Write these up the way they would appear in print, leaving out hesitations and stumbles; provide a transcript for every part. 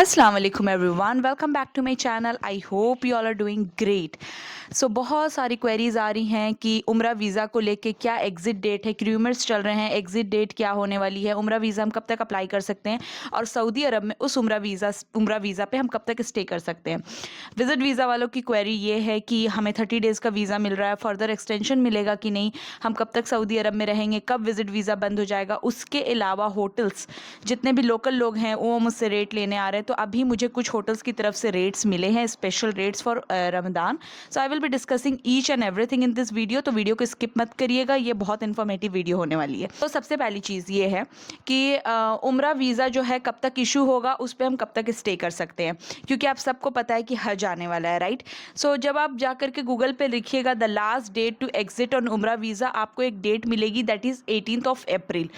Assalamu alaikum everyone, welcome back to my channel. I hope you all are doing great. सो बहुत सारी queries आ रही हैं कि उम्रा वीज़ा को लेके क्या एग्ज़िट डेट है, रूमर्स चल रहे हैं एग्ज़िट डेट क्या होने वाली है, उम्रा वीज़ा हम कब तक अप्लाई कर सकते हैं और सऊदी अरब में उस उम्रा वीज़ा पे हम कब तक स्टे कर सकते हैं। विज़िट वीज़ा वालों की क्वेरी ये है कि हमें 30 डेज़ का वीज़ा मिल रहा है, फर्दर एक्सटेंशन मिलेगा कि नहीं, हम कब तक सऊदी अरब में रहेंगे, कब विज़िट वीज़ा बंद हो जाएगा। उसके अलावा होटल्स, जितने भी लोकल लोग हैं वो मुझसे रेट लेने आ रहे हैं, तो अभी मुझे कुछ होटल्स की तरफ से रेट्स मिले हैं, special rates for Ramadan. So I will be discussing each and everything in this video, तो वीडियो को स्किप मत करिएगा, ये बहुत इन्फॉर्मेटिव वीडियो होने वाली है। तो सबसे पहली चीज़ ये है कि उम्रा वीज़ा जो है कब तक इशू होगा, उस पर हम कब तक स्टे कर सकते हैं, क्योंकि आप सबको पता है कि हज आने वाला है, राइट। सो जब आप जाकर के गूगल पे लिखिएगा the last date to exit on उम्रा वीज़ा, आपको एक डेट मिलेगी, दैट इज़ 18 अप्रैल।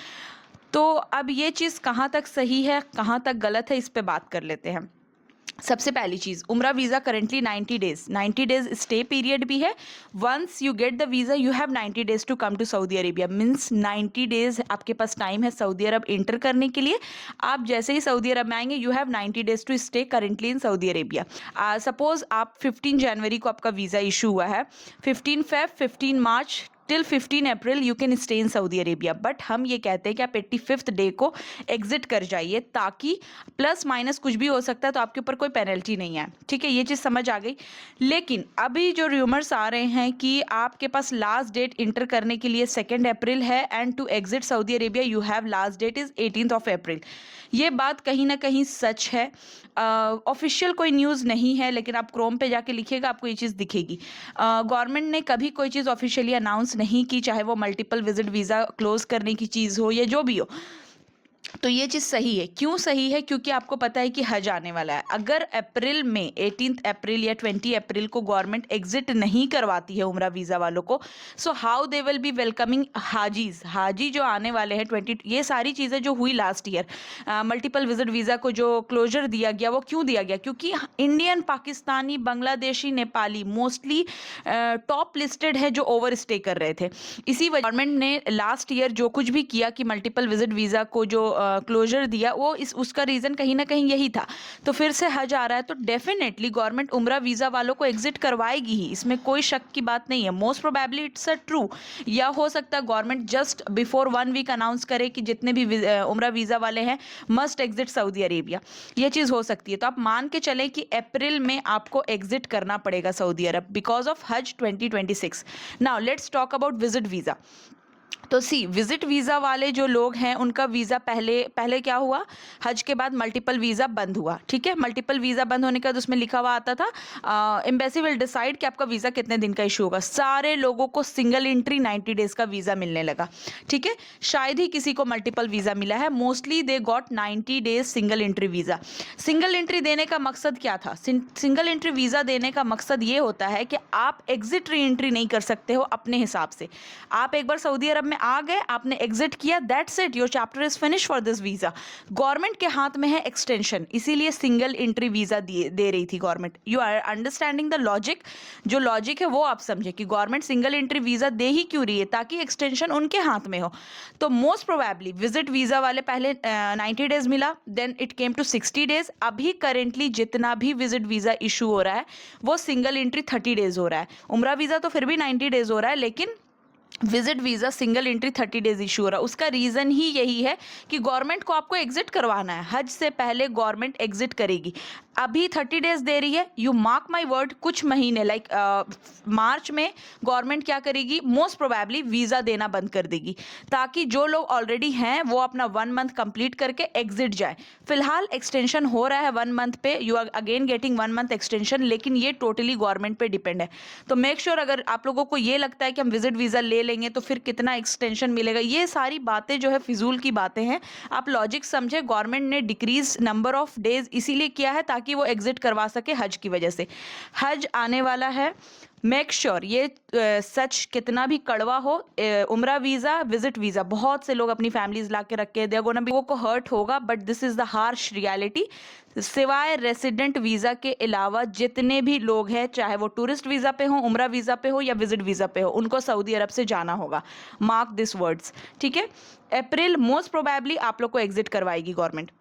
तो अब ये चीज़ कहाँ तक सही है, कहाँ तक गलत है, इस पे बात कर लेते हैं। सबसे पहली चीज़, उम्रा visa currently 90 days stay period भी है। Once you get the visa you have 90 days to come to Saudi Arabia, means 90 days आपके पास टाइम है सऊदी अरब इंटर करने के लिए। आप जैसे ही सऊदी अरब में आएंगे you have 90 days to stay currently in Saudi Arabia. Suppose आप 15 जनवरी को आपका वीज़ा इशू हुआ है, 15 Feb, 15 March till 15 April you can stay in Saudi Arabia. But हम ये कहते हैं कि आप 85th डे को एग्जिट कर जाइए, ताकि प्लस माइनस कुछ भी हो सकता है, तो आपके ऊपर कोई पेनल्टी नहीं है, ठीक है। ये चीज़ समझ आ गई। लेकिन अभी जो रूमर्स आ रहे हैं कि आपके पास लास्ट डेट इंटर करने के लिए 2 अप्रैल है and to exit Saudi Arabia you have last date is 18 April. ये बात कहीं ना कहीं सच है, ऑफिशियल कोई न्यूज़ नहीं है, लेकिन आप क्रोम पे जाके लिखिएगा आपको ये चीज़ दिखेगी। गवर्नमेंट ने कभी कोई चीज़ ऑफिशियली अनाउंस नहीं की, चाहे वो मल्टीपल विजिट वीज़ा क्लोज करने की चीज़ हो या जो भी हो। तो ये चीज़ सही है। क्यों सही है? क्योंकि आपको पता है कि हज आने वाला है। अगर अप्रैल में 18 अप्रैल या 20 अप्रैल को गवर्नमेंट एग्जिट नहीं करवाती है उम्रा वीज़ा वालों को, so how they will be welcoming haji जो आने वाले हैं 20। ये सारी चीज़ें जो हुई last year, multiple visit visa को जो क्लोजर दिया गया, वो क्यों दिया गया? क्योंकि Indian, Pakistani, Bangladeshi, Nepali mostly top listed है जो ओवर स्टे कर रहे थे। इसी गवर्नमेंट ने लास्ट ईयर जो कुछ भी किया कि मल्टीपल विजिट वीज़ा को जो क्लोजर दिया, वो उसका रीज़न कहीं ना कहीं यही था। तो फिर से हज आ रहा है, तो डेफिनेटली गवर्नमेंट उम्रा वीज़ा वालों को एग्जिट करवाएगी ही, इसमें कोई शक की बात नहीं है। Most probably it's a true, या हो सकता है government just before 1 week announce करे कि जितने भी उम्रा वीज़ा वाले हैं मस्ट एग्जिट सऊदी अरेबिया, ये चीज़ हो सकती है। तो आप मान के चलें कि अप्रैल में आपको एग्जिट करना पड़ेगा सऊदी अरब बिकॉज ऑफ हज 2026। Now let's talk about visit visa. तो विजिट वीज़ा वाले जो लोग हैं उनका वीज़ा पहले क्या हुआ, हज के बाद मल्टीपल वीज़ा बंद हुआ, ठीक है। मल्टीपल वीज़ा बंद होने के बाद उसमें लिखा हुआ आता था एम्बेसी विल डिसाइड कि आपका वीज़ा कितने दिन का इशू होगा। सारे लोगों को सिंगल एंट्री 90 डेज़ का वीज़ा मिलने लगा, ठीक है। शायद ही किसी को मल्टीपल वीज़ा मिला है, mostly they got 90 days single entry visa. Single entry देने का मकसद क्या था? सिंगल एंट्री वीज़ा देने का मकसद ये होता है कि आप एग्जिट री एंट्री नहीं कर सकते हो अपने हिसाब से। आप एक बार सऊदी अरब में आ गए, आपने एग्जिट किया, that's it, your chapter is finish for this visa. Government के हाथ में है एक्सटेंशन, इसीलिए सिंगल एंट्री वीज़ा दे रही थी government. You are understanding the logic? जो लॉजिक है वो आप समझे कि गवर्नमेंट सिंगल एंट्री वीज़ा दे ही क्यों रही है, ताकि एक्सटेंशन उनके हाथ में हो। तो मोस्ट प्रोबेबली विजिट वीज़ा वाले पहले 90 डेज मिला, then it came to 60 days. अभी करेंटली जितना भी विजिट वीज़ा इशू हो रहा है वो सिंगल एंट्री 30 डेज हो रहा है। उम्रा वीज़ा तो फिर भी 90 डेज हो रहा है, लेकिन visit visa single entry 30 days issue हो रहा है। उसका रीज़न ही यही है कि गवर्नमेंट को आपको एग्जिट करवाना है, हज से पहले गवर्नमेंट एग्जिट करेगी। अभी 30 डेज दे रही है, यू मार्क माई वर्ड, कुछ महीने लाइक मार्च में गवर्नमेंट क्या करेगी, मोस्ट प्रोबेबली वीज़ा देना बंद कर देगी, ताकि जो लोग ऑलरेडी हैं वो अपना 1 मंथ कंप्लीट करके एग्जिट जाए। फिलहाल एक्सटेंशन हो रहा है 1 मंथ पे, you are again getting 1 month extension, लेकिन ये टोटली गवर्नमेंट पे डिपेंड है। तो मेक श्योर अगर आप लोगों को ये लगता है कि हम विजिट वीज़ा ले लेंगे तो फिर कितना एक्सटेंशन मिलेगा, ये सारी बातें जो है फिजूल की बातें हैं। आप लॉजिक समझे, गवर्नमेंट ने डिक्रीज नंबर ऑफ डेज इसीलिए किया है ताकि वो एग्जिट करवा सके हज की वजह से। हज आने वाला है, मेक श्योर ये सच कितना भी कड़वा हो, उम्रा वीज़ा, विजिट वीज़ा, बहुत से लोग अपनी फैमिलीज ला के रख के देगा ना, लोगों को हर्ट होगा, but this is the harsh reality. सिवाय रेसिडेंट वीज़ा के अलावा जितने भी लोग हैं, चाहे वो टूरिस्ट वीज़ा पे हो, उम्रा वीज़ा पे हो या विजिट वीज़ा पे हो, उनको सऊदी अरब से जाना होगा। मार्क दिस वर्ड्स, ठीक है। अप्रैल मोस्ट प्रोबेबली आप लोग को एग्जिट करवाएगी गवर्नमेंट।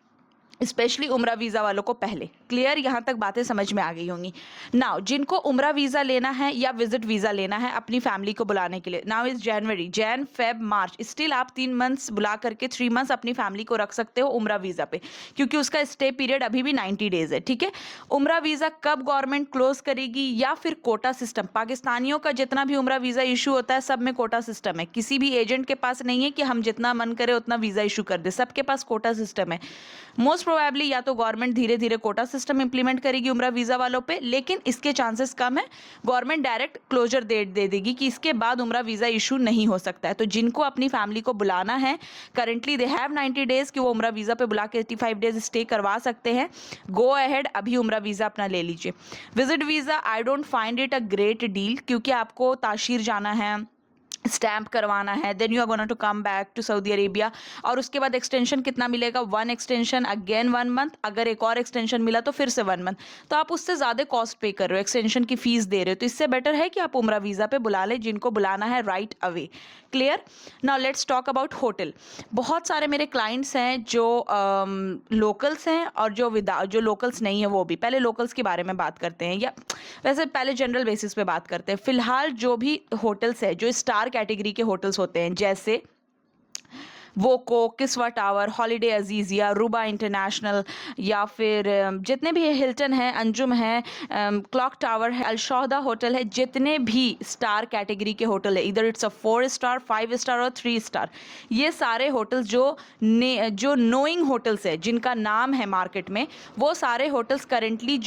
स्पेशली उम्रा वीज़ा वालों को पहले। क्लियर, यहाँ तक बातें समझ में आ गई होंगी। नाउ जिनको उम्रा वीज़ा लेना है या विजिट वीज़ा लेना है अपनी फैमिली को बुलाने के लिए, now is January, Jan Feb March, still आप 3 मंथ्स बुला करके 3 मंथ्स अपनी फैमिली को रख सकते हो उम्रा वीज़ा पे, क्योंकि उसका स्टे पीरियड अभी भी 90 डेज है। ठीक है, उम्रा वीज़ा कब गवर्नमेंट क्लोज करेगी, या फिर कोटा सिस्टम, पाकिस्तानियों का जितना भी उम्रा वीज़ा इशू होता है सब में कोटा सिस्टम है। किसी भी एजेंट के पास नहीं है कि हम जितना मन करे उतना वीज़ा इशू कर दे, सबके पास कोटा सिस्टम है। मोस्ट प्रोबेबली या तो गवर्नमेंट धीरे धीरे कोटा सिस्टम इंप्लीमेंट करेगी उम्रा वीज़ा वालों पे, लेकिन इसके चांसेस कम है। गवर्नमेंट डायरेक्ट क्लोजर डेट दे देगी कि इसके बाद उम्रा वीज़ा इशू नहीं हो सकता है। तो जिनको अपनी फैमिली को बुलाना है, करेंटली दे हैव 90 डेज कि वो उम्रा वीज़ा पे बुला के 85 डेज स्टे करवा सकते हैं। गो अहेड, अभी उम्रा वीज़ा अपना ले लीजिए। Visit visa I don't find it a great deal, क्योंकि आपको ताशीर जाना है, स्टैम्प करवाना है, then you are gonna to come back to Saudi Arabia, और उसके बाद एक्सटेंशन कितना मिलेगा, 1 एक्सटेंशन अगेन 1 मंथ, अगर एक और एक्सटेंशन मिला तो फिर से 1 मंथ, तो आप उससे ज़्यादा कॉस्ट पे कर रहे हो, एक्सटेंशन की फीस दे रहे हो। तो इससे बेटर है कि आप उम्रा वीज़ा पे बुला लें जिनको बुलाना है right away. Clear, now let's talk about hotel. बहुत सारे मेरे क्लाइंट्स हैं जो लोकल्स हैं और जो लोकल्स नहीं है वो भी। पहले लोकल्स के बारे में बात करते हैं, या वैसे पहले जनरल बेसिस पे बात करते हैं। फिलहाल जो भी होटल्स है, जो स्टार कैटेगरी के होटल्स होते हैं, जैसे वोको, किस्वा टावर, हॉलिडे अजीज़िया, रुबा इंटरनेशनल, या फिर जितने भी हिल्टन है, अंजुम है, क्लॉक टावर है, अलशौदा होटल है, जितने भी स्टार कैटेगरी के होटल है, इधर इट्स अ 4 स्टार, 5 स्टार और 3 स्टार, ये सारे होटल्स जो नोइंग होटल्स है, जिनका नाम है मार्केट में, वो सारे होटल्स करंटली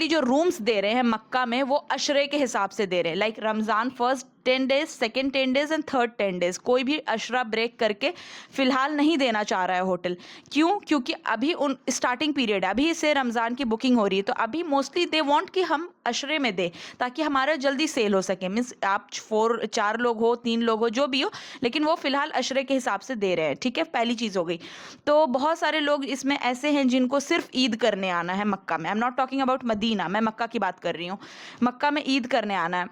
जो रूम्स दे रहे हैं मक्का में, वो अशरे के हिसाब से दे रहे हैं। Like Ramzan first 10 days, second 10 days and third 10 days, कोई भी अशरा ब्रेक करके फिलहाल नहीं देना चाह रहा है होटल। क्यों? क्योंकि अभी उन स्टार्टिंग पीरियड है, अभी से रमज़ान की बुकिंग हो रही है, तो अभी मोस्टली दे वांट कि हम अशरे में दें ताकि हमारा जल्दी सेल हो सके। मीन्स आप 4 लोग हो, 3 लोग हो, जो भी हो, लेकिन वो फिलहाल अशरे के हिसाब से दे रहे हैं। ठीक है, पहली चीज़ हो गई। तो बहुत सारे लोग इसमें ऐसे हैं जिनको सिर्फ ईद करने आना है मक्का में। I am not talking about Medina, मैं मक्का की बात कर रही हूँ। मक्का में ईद करने आना है,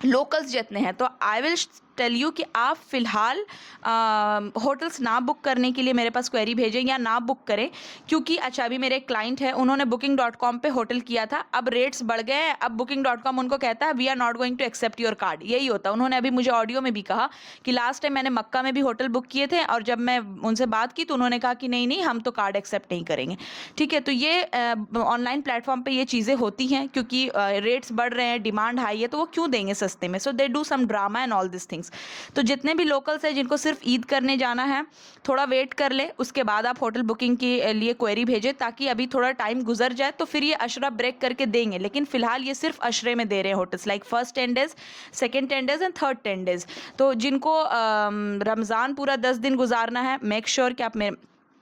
लोकल्स जितने हैं, तो आई विल टेल यू कि आप फिलहाल होटल्स ना बुक करने के लिए मेरे पास क्वेरी भेजें या ना बुक करें, क्योंकि अच्छा अभी मेरे एक क्लाइंट है, उन्होंने booking.com पे होटल किया था, अब रेट्स बढ़ गए हैं, अब booking.com उनको कहता है we are not going to accept your card. यही होता है। उन्होंने अभी मुझे ऑडियो में भी कहा कि लास्ट टाइम मैंने मक्का में भी होटल बुक किए थे, और जब मैं उनसे बात की तो उन्होंने कहा कि नहीं नहीं, हम तो कार्ड एक्सेप्ट नहीं करेंगे। ठीक है, तो ये ऑनलाइन प्लेटफॉर्म पर ये चीज़ें होती हैं, क्योंकि रेट्स बढ़ रहे हैं, डिमांड हाई है, तो वो क्यों देंगे सस्ते में। So they do some drama and all this things. तो जितने भी लोकल्स हैं जिनको सिर्फ ईद करने जाना है, थोड़ा वेट कर ले, उसके बाद आप होटल बुकिंग के लिए क्वेरी भेजें, ताकि अभी थोड़ा टाइम गुजर जाए तो फिर ये अशरा ब्रेक करके देंगे। लेकिन फिलहाल ये सिर्फ अशरे में दे रहे हैं hotels, like first 10 days, second 10 days and third 10 days. तो जिनको रमज़ान पूरा 10 दिन गुजारना है, मेक श्योर कि आप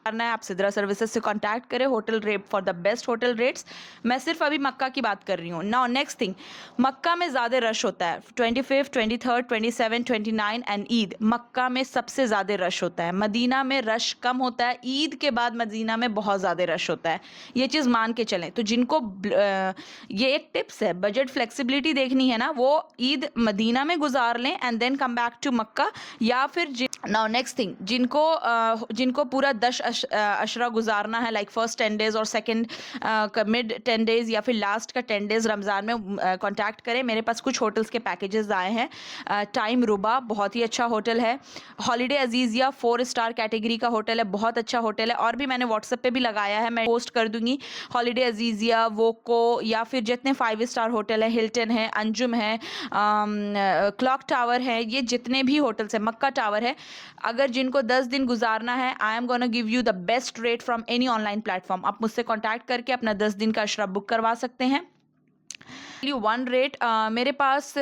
करना है, आप सिद्रा सर्विसेज से कांटेक्ट करें hotel rate for the best hotel rates. मैं सिर्फ अभी मक्का की बात कर रही हूँ। नाउ नेक्स्ट थिंग, मक्का में ज़्यादा रश होता है 25, 23, 27, 29 एंड ईद। मक्का में सबसे ज़्यादा रश होता है, मदीना में रश कम होता है, ईद के बाद मदीना में बहुत ज़्यादा रश होता है, ये चीज़ मान के चलें। तो जिनको ये एक टिप्स है, बजट फ्लेक्सिबिलिटी देखनी है ना, वो ईद मदीना में गुजार लें and then come back to Mecca. या फिर नाउ नेक्स्ट थिंग, जिनको पूरा 10 अशरा गुजारना है, लाइक फर्स्ट 10 डेज और सेकंड मिड 10 डेज या फिर लास्ट का 10 डेज रमज़ान में, कांटेक्ट करें। मेरे पास कुछ होटल्स के पैकेजेस आए हैं। टाइम रुबा बहुत ही अच्छा होटल है, हॉलिडे अजीज़िया 4 स्टार कैटेगरी का होटल है, बहुत अच्छा होटल है, और भी मैंने व्हाट्सएप पे भी लगाया है, मैं पोस्ट कर दूंगी। हॉलिडे अजीज़िया, वोको, या फिर जितने 5 स्टार होटल है, हिल्टन है, अंजुम है, क्लॉक टावर है, ये जितने भी होटल्स है, मक्का टावर है, अगर जिनको 10 दिन गुजारना है, I am gonna give you the best rate from any online platform. आप मुझसे कांटेक्ट करके अपना 10 दिन का अशरा बुक करवा सकते हैं। वन रेट मेरे पास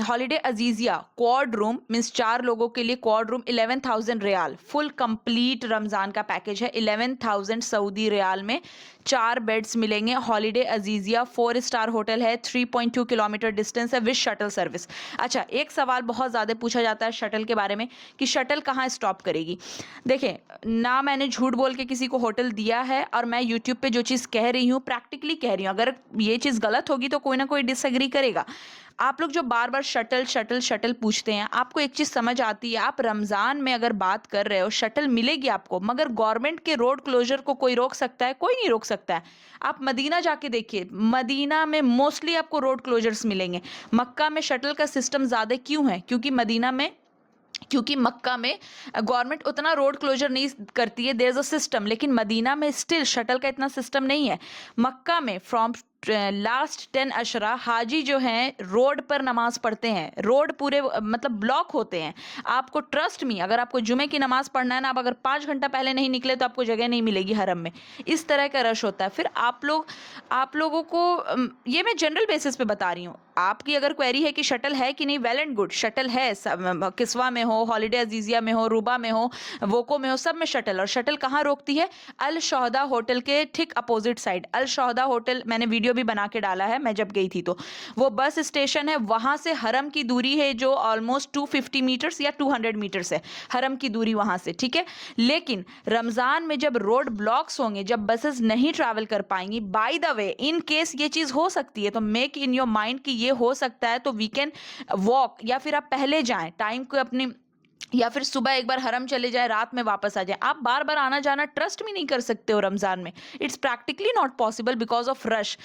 holiday Aziziyah quad room, means 4 लोगों के लिए quad room 11,000 riyal, full complete Ramzan का पैकेज है। 11,000 सऊदी रियाल में 4 बेड्स मिलेंगे। हॉलिडे अजीज़िया 4 स्टार होटल है, 3.2 किलोमीटर डिस्टेंस है विद शटल सर्विस। अच्छा, एक सवाल बहुत ज़्यादा पूछा जाता है शटल के बारे में कि शटल कहाँ स्टॉप करेगी। देखें, ना मैंने झूठ बोल के किसी को होटल दिया है, और मैं यूट्यूब पे जो चीज़ कह रही हूँ प्रैक्टिकली कह रही हूँ। अगर ये चीज़ गलत होगी तो कोई कोई ना कोई डिसएग्री करेगा। आप लोग जो बार-बार शटल, शटल, शटल पूछते हैं, आपको एक चीज़ समझ आती है, आप रमज़ान में अगर बात कर रहे हो, शटल मिलेगी आपको, मगर गवर्नमेंट के रोड क्लोज़र को कोई रोक सकता है? कोई नहीं रोक सकता है। आप मदीना जाके देखिए, मदीना में मोस्टली आपको रोड क्लोज़र्स मिलेंगे। मक्का में शटल का सिस्टम ज़्यादा क्यों है? क्योंकि मक्का में गवर्नमेंट उतना रोड क्लोजर नहीं करती है, देयर इज अ सिस्टम, लेकिन मदीना में स्टिल शटल का इतना सिस्टम नहीं है। मक्का में फ्रॉम लास्ट 10 अशरा हाजी जो हैं रोड पर नमाज पढ़ते हैं, रोड पूरे मतलब ब्लॉक होते हैं। आपको ट्रस्ट मी, अगर आपको जुमे की नमाज पढ़ना है ना, आप अगर 5 घंटा पहले नहीं निकले तो आपको जगह नहीं मिलेगी हरम में, इस तरह का रश होता है। फिर आप लोगों को ये मैं जनरल बेसिस पे बता रही हूँ। आपकी अगर क्वेरी है कि शटल है कि नहीं, वेल एंड गुड, शटल है। किस्वा में हो, हॉलीडे अजीजिया में हो, रूबा में हो, वोको में हो, सब में शटल। और शटल कहाँ रोकती है? अल शोहदा होटल के ठीक अपोजिट साइड। अल शोहदा होटल मैंने वीडियो भी बना के डाला है, मैं जब गई थी तो। वो बस स्टेशन है, वहां से हरम की दूरी है जो ऑलमोस्ट 250 मीटर्स या 200 मीटर्स है हरम की दूरी वहां से, ठीक है। लेकिन रमजान में जब रोड ब्लॉक्स होंगे, जब बसेस नहीं ट्रैवल कर पाएंगी, by the way in case ये चीज हो सकती है, तो मेक इन योर माइंड कि ये हो सकता है, तो वी कैन वॉक, या फिर आप पहले जाएं टाइम को अपनी, या फिर सुबह एक बार हरम चले जाए, रात में वापस आ जाए। आप बार बार आना जाना ट्रस्ट भी नहीं कर सकते हो रमजान में, it's practically not possible because of rush.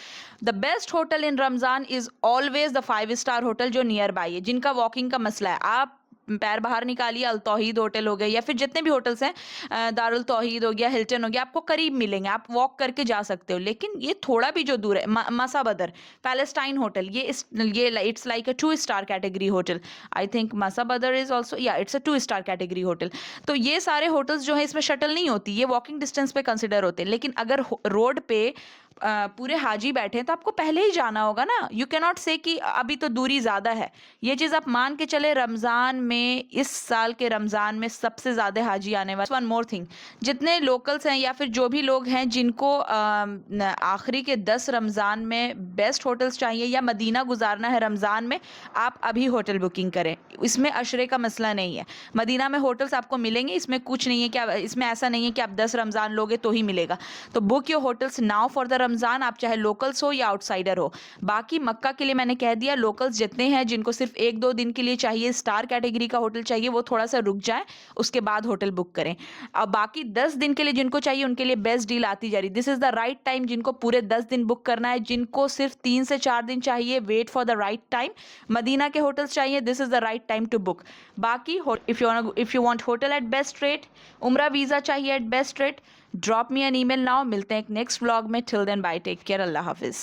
The best hotel in Ramzan is always the 5 star hotel जो नियर बाई है, जिनका वॉकिंग का मसला है। आप पैर बाहर निकालिए, अल तौहीद होटल हो गए या फिर जितने भी होटल्स हैं, दारुल तौहीद हो गया, हिल्टन हो गया, आपको करीब मिलेंगे, आप वॉक करके जा सकते हो। लेकिन ये थोड़ा भी जो दूर है, मसा बदर पैलेस्टाइन होटल, ये it's like a 2 star category hotel. I think मसा बदर इज ऑल्सो, या it's a 2 star category hotel. तो ये सारे होटल्स जो है इसमें शटल नहीं होती, ये वॉकिंग डिस्टेंस पे कंसिडर होते हैं। लेकिन अगर रोड पे पूरे हाजी बैठे हैं तो आपको पहले ही जाना होगा ना। यू कैन नॉट से कि अभी तो दूरी ज़्यादा है। ये चीज़ आप मान के चले, रमज़ान में, इस साल के रमज़ान में सबसे ज़्यादा हाजी आने वाले। वन मोर थिंग, जितने लोकल्स हैं या फिर जो भी लोग हैं जिनको आखिरी के 10 रमज़ान में बेस्ट होटल्स चाहिए या मदीना गुजारना है रमज़ान में, आप अभी होटल बुकिंग करें। इसमें अशरे का मसला नहीं है, मदीना में होटल्स आपको मिलेंगे, इसमें कुछ नहीं है कि इसमें ऐसा नहीं है कि आप 10 रमज़ान लोगे तो ही मिलेगा। तो book your hotels now for the Ramzan, आप चाहे लोकल्स हो या आउटसाइडर हो। बाकी मक्का के लिए मैंने कह दिया, लोकल्स जितने हैं जिनको सिर्फ 1-2 दिन के लिए चाहिए, स्टार कैटेगरी का होटल चाहिए, वो थोड़ा सा रुक जाए, उसके बाद होटल बुक करें। अब बाकी 10 दिन के लिए जिनको चाहिए उनके लिए बेस्ट डील आती जा रही। This is the right time, जिनको पूरे 10 दिन बुक करना है, जिनको सिर्फ 3 से 4 दिन चाहिए, wait for the right time. Medina के होटल्स चाहिए, this is the right time to book. बाकी if you want hotel at best rate, Umrah visa चाहिए at best rate, drop me an email now. मिलते हैं एक नेक्स्ट व्लॉग में। Till then bye, take care, अल्लाह हाफिज।